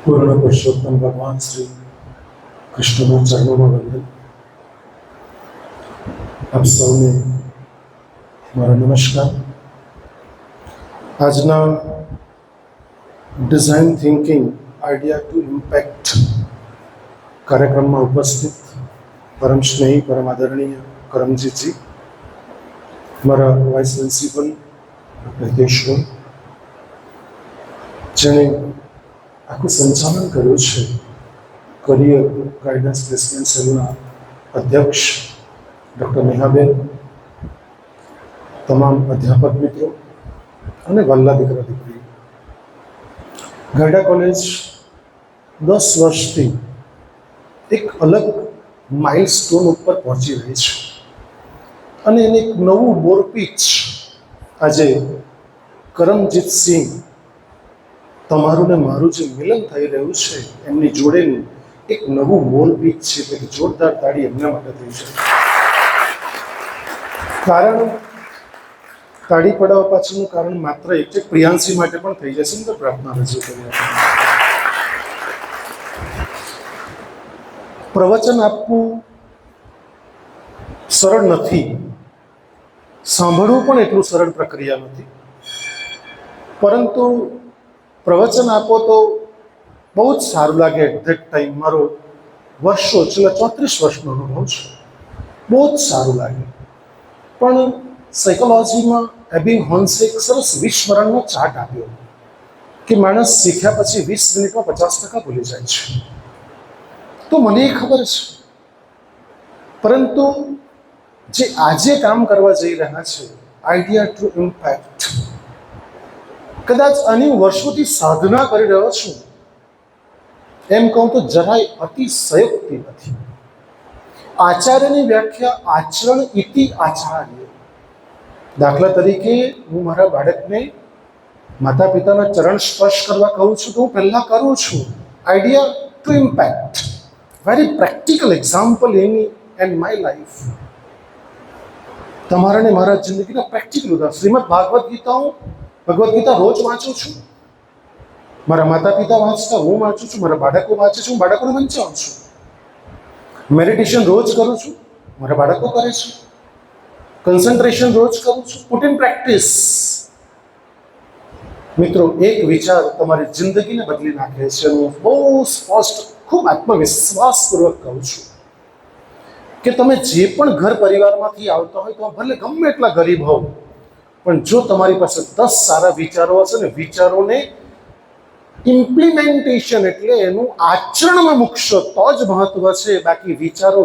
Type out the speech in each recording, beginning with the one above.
પૂર્ણ પુરુષોત્તમ ભગવાન શ્રી કૃષ્ણના ચરણોમાં વંદન. આપ સૌને મારા નમસ્કાર. આજના design thinking idea to impact કાર્યક્રમમાં ઉપસ્થિત પરમ સ્નેહી, પરમ આદરણીય કરમજીતજી, મારા વાઇસ પ્રિન્સિપલ હિતેશભાઈ, જેણે આખું સંચાલન કર્યું છે, કરિયર ગાઈડન્સ પ્લેસમેન્ટ સેલના અધ્યક્ષ ડૉક્ટર નેહાબેન, તમામ અધ્યાપક મિત્રો અને વલ્લા દીકરા દીકરી. ગાયડા કોલેજ 10 વર્ષથી એક અલગ માઇલસ્ટોન ઉપર પહોંચી રહી છે અને એને એક નવું બોરપીચ આજે કરમજીતસિંહ, તમારું ને મારું જે મિલન થઈ રહ્યું છે એમની જોડેનું એક નવું બોરપીચ છે. એટલે જોરદાર તાળી એમના માટે થઈ છે. કારણ તાળી પડાવવા પાછળનું કારણ માત્ર એક છે, પ્રિયાંશી માટે પણ થઈ જશે ને તો પ્રાર્થના રજૂ કરી. પ્રવચન આપવું સરળ નથી, સાંભળવું પણ એટલું સરળ પ્રક્રિયા નથી, પરંતુ પ્રવચન આપો તો બહુ જ સારું લાગે. એટ ધેટ ટાઈમ મારો વર્ષો, છેલ્લા 34 વર્ષનો અનુભવ છે, બહુ જ સારું લાગે. પણ સાયકોલોજીમાં એબિંગ હોન્સે એક સરસ 20 વરણનો ચાર્ટ આપ્યો કે માણસ શીખ્યા પછી 20 મિનિટમાં 50% ભૂલી જાય છે. તો મને એ ખબર છે, પરંતુ જે આજે કામ કરવા જઈ રહ્યા છે, આઈડિયા ટુ ઇમ્પેક્ટ, કદાચ આની વર્ષોથી સાધના કરી રહ્યો છું એમ કહું તો જરાય અતિશયોક્તિ નથી. આચાર્યની વ્યાખ્યા આચરણ ઇતિ આચાર્ય. દાખલા તરીકે હું મારા બાળકને માતા પિતાના ચરણ સ્પર્શ કરવા કહું છું તો હું પહેલાં કરું છું. Idea to impact, very practical example in and my life. તમારા ને મારા જિંદગીના પ્રેક્ટિકલ ઉદાહરણ. શ્રીમદ ભાગવત ગીતા રોજ વાંચું છું. મારા માતા પિતા વાંચતા, હું વાંચું છું, મારા બાળકો વાંચે છે, હું બાળકોને વંચાવું છું. મેડિટેશન રોજ કરું છું, મારા બાળકો કરે છે. કન્સન્ટ્રેશન રોજ કરું છું. Put in practice. મિત્રો, એક વિચાર તમારી જિંદગીને બદલી નાખે છે. હું બહુ સ્પષ્ટ, ખૂબ આત્મવિશ્વાસપૂર્વક કહું છું કે તમે જે પણ ઘર પરિવારમાંથી આવતા હોય તો ભલે ગમે એટલા ગરીબ હોવ, પણ જો તમારી પાસે 10 સારા વિચારો હશે ને, વિચારોને ઇમ્પ્લિમેન્ટેશન એટલે એનું આચરણમાં મૂકશો તો જ મહત્વ છે. બાકી વિચારો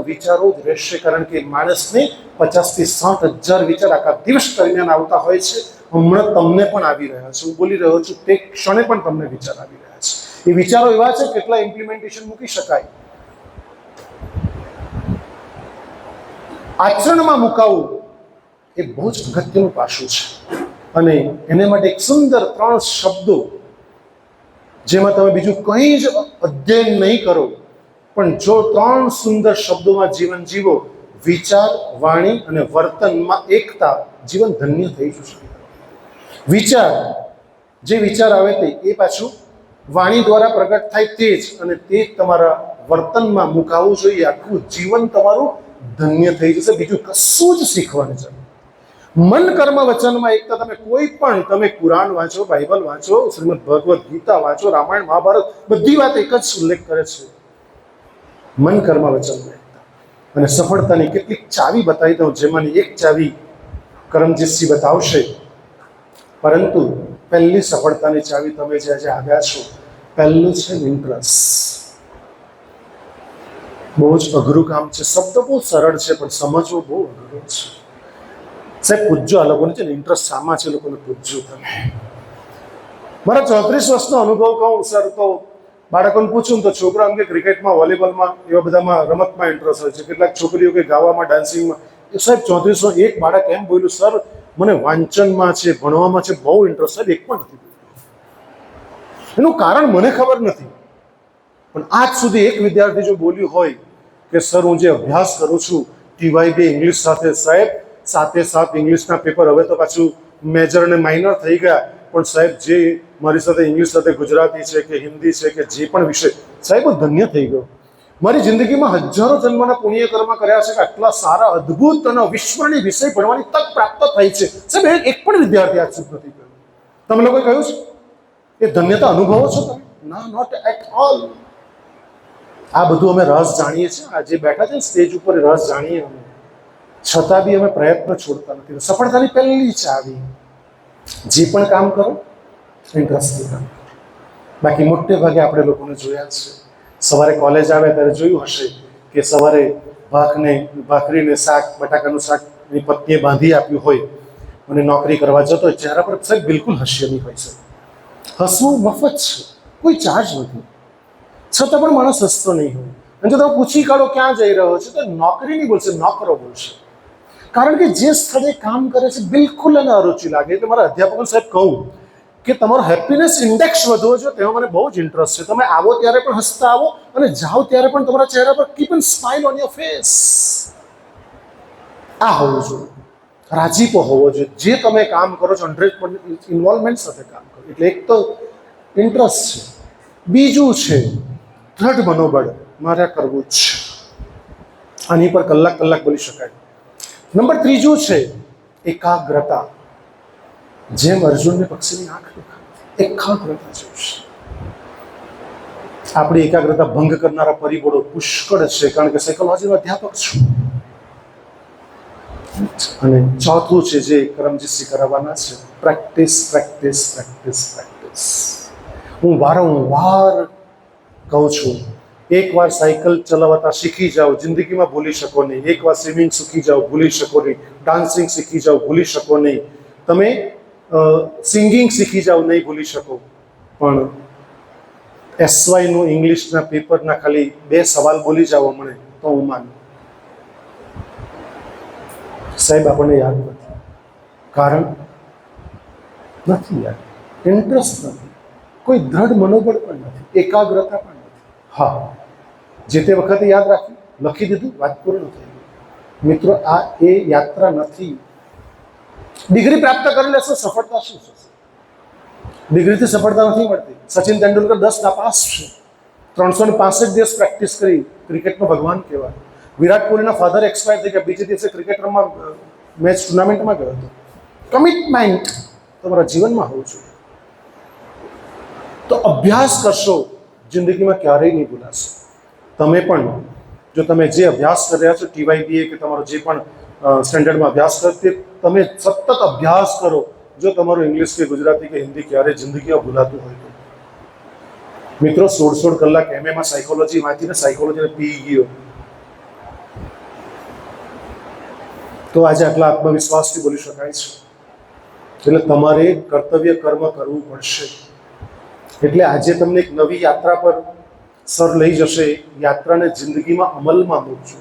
જ રહેશે. કારણ કે માણસને 50 થી 60 હજાર વિચાર આખા દિવસ દરમિયાન આવતા હોય છે. હમણાં તમને પણ આવી રહ્યા છે, હું બોલી રહ્યો છું તે ક્ષણે પણ તમને વિચાર આવી રહ્યા છે. એ વિચારો એવા છે કેટલા ઇમ્પ્લિમેન્ટેશન મૂકી શકાય. આચરણમાં મુકાવવું એ બહુ જ અગત્યનું પાસું છે. અને એને માટે એક સુંદર 3 શબ્દો, જેમાં તમે બીજું કંઈ જ અધ્યયન નહીં કરો, પણ જો 3 સુંદર શબ્દોમાં જીવન જીવો, વિચાર, વાણી અને વર્તનમાં એકતા, જીવન ધન્ય થઈ જશે. વિચાર, જે વિચાર આવે તે એ પાછું વાણી દ્વારા પ્રગટ થાય તે જ, અને તે તમારા વર્તનમાં મુકાવવું જોઈએ. આખું જીવન તમારું ધન્ય થઈ જશે. બીજું કશું જ શીખવાની જરૂર. મન કર્મ વચનમાં એકતા. તમે કોઈ પણ, તમે કુરાન વાંચો, બાઇબલ વાંચો, શ્રીમદ ભગવદ્ ગીતા વાંચો, રામાયણ મહાભારત, બધી વાત એક જ ઉલ્લેખ કરે છે, મન કર્મ વચનમાં એકતા. અને સફળતાની કેટલીક ચાવી બતાવી દઉં, જેમાંની એક ચાવી કરમજીતસિંહ બતાવશે. પરંતુ પહેલી સફળતાની ચાવી તમે જે આજે આવ્યા છો, પહેલું છે ઇન્ટરેસ્ટ. બહુ જ અઘરું કામ છે. શબ્દ બહુ સરળ છે પણ સમજવું બહુ અઘરું છે. સાહેબ પૂછજો આ લોકોને, છે ને ઇન્ટરેસ્ટ શામાં છે, લોકોને પૂછજો તમે. મારા 34 વર્ષનો અનુભવ કહું સર, તો બાળકોને પૂછું તો છોકરા અંગે ક્રિકેટમાં, વોલીબોલમાં, એવા બધામાં રમતમાં ઇન્ટરેસ્ટ હોય છે. કેટલાક છોકરીઓ કે ગાવામાં, ડાન્સિંગમાં. એ સાહેબ 34 એક બાળક એમ બોલ્યું, સર મને વાંચનમાં છે, ભણવામાં છે બહુ ઇન્ટરેસ્ટ. સાહેબ એક પણ નથી. એનું કારણ મને ખબર નથી, પણ આજ સુધી એક વિદ્યાર્થી જો બોલ્યું હોય કે સર હું જે અભ્યાસ કરું છું TYB ઇંગ્લિશ સાથે, સાહેબ સાથે ઇંગ્લિશના પેપર, હવે તો પાછું મેજર અને માઇનર થઈ ગયા, પણ સાહેબ જે મારી સાથે ઇંગ્લિશ સાથે ગુજરાતી છે કે હિન્દી છે કે જે પણ વિષય, સાહેબ હું ધન્ય થઈ ગયો. મારી જિંદગીમાં હજારો જન્મના પુણ્ય કર્મ કર્યા છે કે આટલા સારા અદ્ભુત અને અવિસ્મરણીય વિષય ભણવાની તક પ્રાપ્ત થઈ છે. સાહેબ એક પણ વિદ્યાર્થી આજ સુધી નથી કહ્યું. તમે લોકોએ કહ્યું છે એ ધન્યતા અનુભવો છો તમે? ના, નોટ એટ ઓલ. આ બધું અમે રસ જાણીએ છીએ, આજે બેઠા છે સ્ટેજ ઉપર રસ જાણીએ અમે, છતાં બી અમે પ્રયત્ન છોડતા નથી. સફળતાની પહેલી ચાવી, જે પણ કામ કરો ઇન્ટરેસ્ટથી કામ. બાકી મોટે ભાગે આપણે લોકોને જોયા છે, સવારે કોલેજ આવે ત્યારે જોયું હશે કે સવારે ભાખરીને શાક, બટાકાનું શાક એની પત્નીએ બાંધી આપ્યું હોય અને નોકરી કરવા જતો હોય, ચહેરા પર સાહેબ બિલકુલ હાસ્ય નહીં હોય છે. હસવું મફત છે, કોઈ ચાર્જ નથી, છતાં પણ માણસ હસતો નહીં હોય. અને જો તમે પૂછી કાઢો ક્યાં જઈ રહ્યો છે, તો નોકરી નહીં બોલશે, નોકરો બોલશે. કારણ કે જે સ્થળે કામ કરે છે બિલકુલ એને અરુચિ લાગે. એટલે મારા અધ્યાપકો સાહેબ કહું કે તમારો હેપીનેસ ઇન્ડેક્સ વધવો જોઈએ, તેમાં મને બહુ જ ઇન્ટરેસ્ટ છે. તમે આવો ત્યારે પણ હસતા આવો અને જાઓ ત્યારે પણ તમારા ચહેરા પર keep an smile on your face. આ હોવું જોઈએ, રાજીપો હોવો જોઈએ. જે તમે કામ કરો છો 100% ઇન્વોલ્વમેન્ટ સાથે કામ કરો. એટલે એક તો ઇન્ટરેસ્ટ છે, બીજું છે દ્રઢ મનોબળ, મારે કરવું જ છે. આની પર કલાક કલાક બોલી શકાય. નંબર ત્રીજું છે એકાગ્રતા. જેમ અર્જુનને પક્ષીની આંખ દેખાય, એકાગ્રતા જેવું. આપણી એકાગ્રતા ભંગ કરનારા પરિબળો પુષ્કળ છે, કારણ કે સાયકોલોજીનો અધ્યાપક છું. અને ચોથું છે જે કરમજીતસિંહ કરાવવાના છે, પ્રેક્ટિસ પ્રેક્ટિસ પ્રેક્ટિસ પ્રેક્ટિસ. હું વારંવાર કહું છું, એકવાર સાયકલ ચલાવતા શીખી જાઓ, જિંદગીમાં ભૂલી શકો નહીં. એકવાર સ્વિમિંગ શીખી જાઓ, ભૂલી શકો નહીં. ડાન્સિંગ શીખી જાઓ, ભૂલી શકો નહીં. તમે સિંગિંગ શીખી જાઓ, નહીં ભૂલી શકો. પણ એસવાયનું ઇંગ્લિશના પેપરના ખાલી 2 સવાલ બોલી જાઓ હમણે, તો હું માનું. સાહેબ આપણને યાદ નથી, કારણ નથી યાદ, ઇન્ટરેસ્ટ નથી, કોઈ દ્રઢ મનોબળ પણ નથી, એકાગ્રતા પણ નથી. હા, જે તે વખતે યાદ રાખ્યું, લખી દીધું, વાત પૂર્ણ થઈ ગઈ. મિત્રો, આ એ યાત્રા નથી. ડિગ્રી પ્રાપ્ત કરી લેશો, સફળતા શું થશે? ડિગ્રીથી સફળતા નથી મળતી. સચિન તેંડુલકર 10 નાપાસ છે, 365 દિવસ પ્રેક્ટિસ કરી, ક્રિકેટનો ભગવાન કહેવાય. વિરાટ કોહલીના ફાધર એક્સપાયર થઈ ગયા, બીજે દિવસે ક્રિકેટ રમવા મેચ ટુર્નામેન્ટમાં ગયો હતો. કમિટમેન્ટ તમારા જીવનમાં હોવું જોઈએ. તો અભ્યાસ કરશો, જિંદગીમાં ક્યારેય નહીં ભૂલાશો. તમે પણ જો તમે જે અભ્યાસ કરી રહ્યા છો, TYBA કે તમારો જે પણ સ્ટેન્ડર્ડમાં અભ્યાસ કરો, તે તમે સતત અભ્યાસ કરો. જો તમારું ઇંગ્લિશ કે ગુજરાતી કે હિન્દી ક્યારેય જિંદગીમાં ભૂલાતું હોય તો. મિત્રો, 16 કલાક MA સાયકોલોજી વાંચીને સાયકોલોજીને પી ગયો, તો આજે આટલા આત્મવિશ્વાસથી બોલી શકાય છે. એટલે તમારે કર્તવ્ય કર્મ કરવું પડશે. એટલે આજે તમને એક નવી યાત્રા પર સર લઈ જશે. યાત્રાને જિંદગીમાં અમલમાં મૂકજો.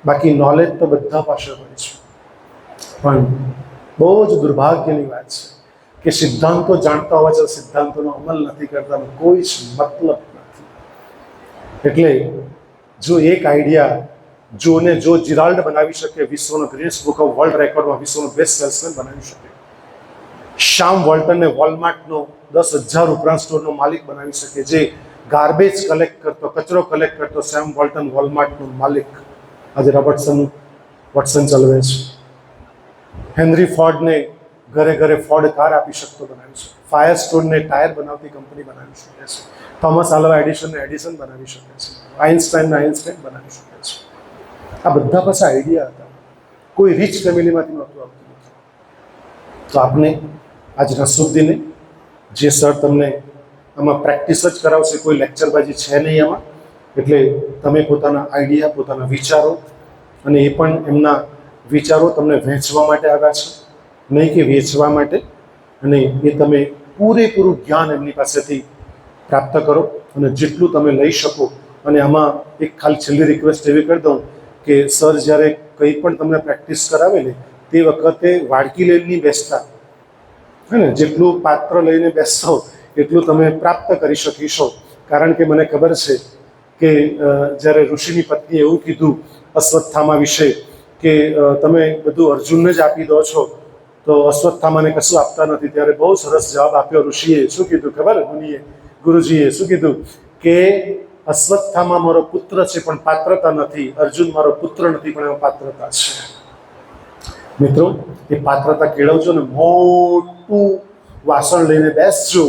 બાકી નોલેજ તો બધા પાસે હોય છે, પણ બહુ જ દુર્ભાગ્યની વાત છે કે સિદ્ધાંતો જાણતા હોવા છતાં સિદ્ધાંતોનો અમલ નથી કરતા, કોઈ જ મતલબ નથી. એટલે જો એક આઈડિયા જો જીરાલ્ડ બનાવી શકે, વિશ્વનો ગ્રીનિસ બુક ઓફ વર્લ્ડ રેકોર્ડમાં વિશ્વનો બેસ્ટ સેલ્સમેન બનાવી શકે, શ્યામ વોલ્ટનને વોલમાર્ટનો 10,000 ઉપરાંત સ્ટોરનો માલિક બનાવી શકે, જે ગાર્બેજ કલેક્ટ કરતો, કચરો કલેક્ટ કરતો શ્યામ વોલ્ટન વોલમાર્ટનો માલિક આજે વોટસન ચલાવે છે. હેનરી ફોર્ડને ઘરે ઘરે ફોર્ડ કાર આપી શકતો બનાવી શકે, ફાયર સ્ટોનને ટાયર બનાવતી કંપની બનાવી શકે છે, થોમસ આલ્વા એડિસનને એડિસન બનાવી શકે છે, આઇન્સ્ટાઈનને આઇન્સ્ટાઈન બનાવી શકે છે. આ બધા પાસે આઈડિયા હતા, કોઈ રીચ ફેમિલીમાંથી નહોતું આવતું. તો આપને આજના શુભ દિને જે સર તમને આમાં પ્રેક્ટિસ જ કરાવશે, કોઈ લેક્ચરબાજી છે નહીં આમાં. એટલે તમે પોતાના આઈડિયા, પોતાના વિચારો, અને એ પણ એમના વિચારો તમને વહેંચવા માટે આવ્યા છે, નહીં કે વેચવા માટે. અને એ તમે પૂરેપૂરું જ્ઞાન એમની પાસેથી પ્રાપ્ત કરો અને જેટલું તમે લઈ શકો. અને આમાં એક ખાલી છેલ્લી રિક્વેસ્ટ એવી કરી દઉં કે સર જ્યારે કંઈ પણ તમને પ્રેક્ટિસ કરાવે ને, તે વખતે વાડકી લઈને બેસતા, હે ને, જેટલું પાત્ર લઈને બેસશો એટલું તમે પ્રાપ્ત કરી શકીશો. કારણ કે મને ખબર છે કે જ્યારે ઋષિની પત્નીએ એવું કીધું અશ્વત્થામા વિશે કે તમે બધું અર્જુનને જ આપી દો છો, તો અશ્વત્થામાને કશું આપતા નથી. ત્યારે બહુ સરસ જવાબ આપ્યો ઋષિએ. શું કીધું ખબર? મુનિએ, ગુરુજીએ શું કીધું કે અશ્વત્થામા મારો પુત્ર છે પણ પાત્રતા નથી, અર્જુન મારો પુત્ર નથી પણ એમાં પાત્રતા છે. મિત્રો, એ પાત્રતા કેળવજો ને મોટું વાસણ લઈને બેસજો,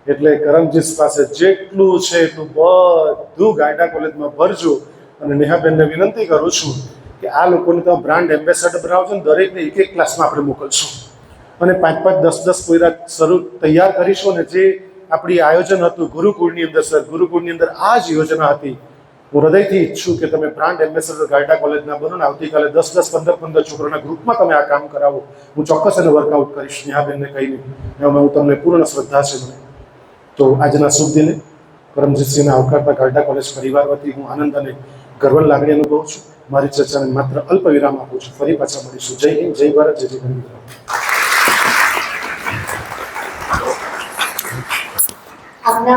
એટલે કરમજીત પાસે જેટલું છે એટલું બધું ગાયડા કોલેજમાં ભરજો. અને નેહાબેનને વિનંતી કરું છું કે આ લોકોને તમે બ્રાન્ડ એમ્બેસેડર બનાવજો ને દરેકને એક એક ક્લાસમાં આપણે મોકલશું અને 5-5, 10-10 કોઈરા શરૂ તૈયાર કરીશું. અને જે આપણી આયોજન હતું ગુરુકુળની અંદર, સર ગુરુકુળની અંદર આ જ યોજના હતી. હું હૃદયથી ઈચ્છું કે તમે બ્રાન્ડ એમ્બેસેડર ગાયડા કોલેજના બનો ને આવતીકાલે 10-10, 15-15 છોકરાના ગ્રુપમાં તમે આ કામ કરાવો. હું ચોક્કસ એને વર્કઆઉટ કરીશ નેહાબેનને કહીને. એમાં હું તમને પૂર્ણ શ્રદ્ધા છે મને. તો આજના શુભ દિને કરમજીતસિંહને આવકારતા ગાયડા કોલેજ પરિવાર વતી હું આનંદ અને ગર્વની લાગણી અનુભવું છું. મારી ચર્ચાને માત્ર અલ્પ વિરામ આપું છું. ફરી પાછા મળીશું. જય હિન્દ, જય ભારત, જય જય ગરવી. આપના